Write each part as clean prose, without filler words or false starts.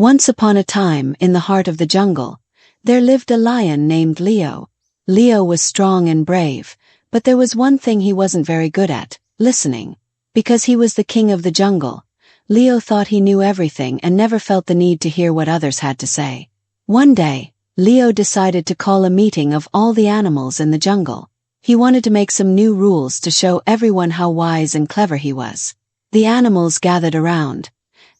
Once upon a time, in the heart of the jungle, there lived a lion named Leo. Leo was strong and brave, but there was one thing he wasn't very good at: listening. Because he was the king of the jungle, Leo thought he knew everything and never felt the need to hear what others had to say. One day, Leo decided to call a meeting of all the animals in the jungle. He wanted to make some new rules to show everyone how wise and clever he was. The animals gathered around,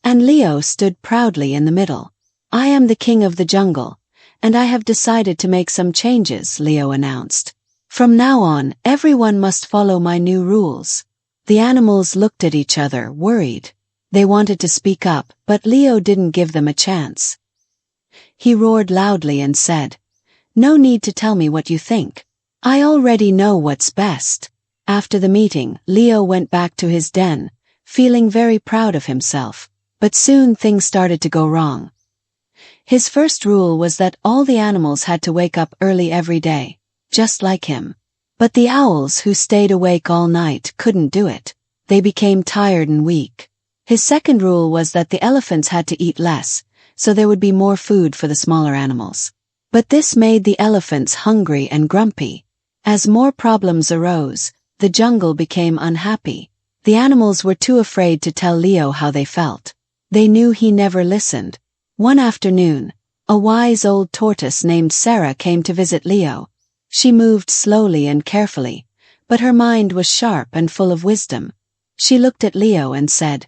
and Leo stood proudly in the middle. "I am the king of the jungle, and I have decided to make some changes," Leo announced. "From now on, everyone must follow my new rules." The animals looked at each other, worried. They wanted to speak up, but Leo didn't give them a chance. He roared loudly and said, "No need to tell me what you think. I already know what's best." After the meeting, Leo went back to his den, feeling very proud of himself. But soon things started to go wrong. His first rule was that all the animals had to wake up early every day, just like him. But the owls, who stayed awake all night, couldn't do it. They became tired and weak. His second rule was that the elephants had to eat less, so there would be more food for the smaller animals. But this made the elephants hungry and grumpy. As more problems arose, the jungle became unhappy. The animals were too afraid to tell Leo how they felt. They knew he never listened. One afternoon, a wise old tortoise named Sarah came to visit Leo. She moved slowly and carefully, but her mind was sharp and full of wisdom. She looked at Leo and said,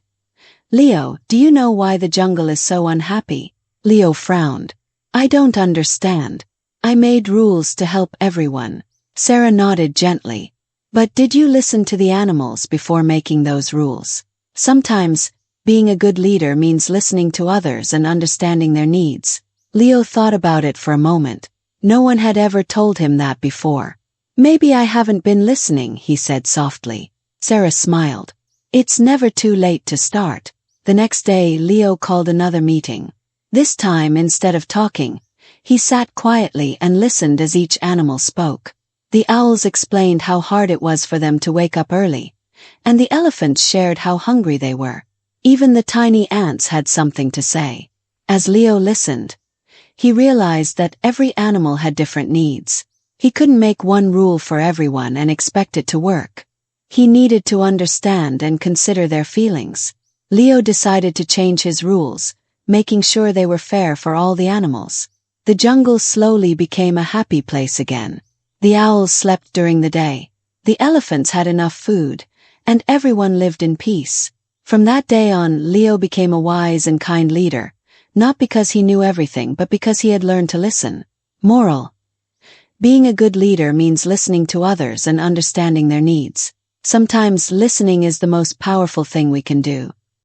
"Leo, do you know why the jungle is so unhappy?" Leo frowned. "I don't understand. I made rules to help everyone." Sarah nodded gently. "But did you listen to the animals before making those rules? Sometimes, being a good leader means listening to others and understanding their needs." Leo thought about it for a moment. No one had ever told him that before. "Maybe I haven't been listening," he said softly. Sarah smiled. "It's never too late to start." The next day, Leo called another meeting. This time, instead of talking, he sat quietly and listened as each animal spoke. The owls explained how hard it was for them to wake up early, and the elephants shared how hungry they were. Even the tiny ants had something to say. As Leo listened, he realized that every animal had different needs. He couldn't make one rule for everyone and expect it to work. He needed to understand and consider their feelings. Leo decided to change his rules, making sure they were fair for all the animals. The jungle slowly became a happy place again. The owls slept during the day, the elephants had enough food, and everyone lived in peace. From that day on, Leo became a wise and kind leader, not because he knew everything but because he had learned to listen. Moral: being a good leader means listening to others and understanding their needs. Sometimes listening is the most powerful thing we can do.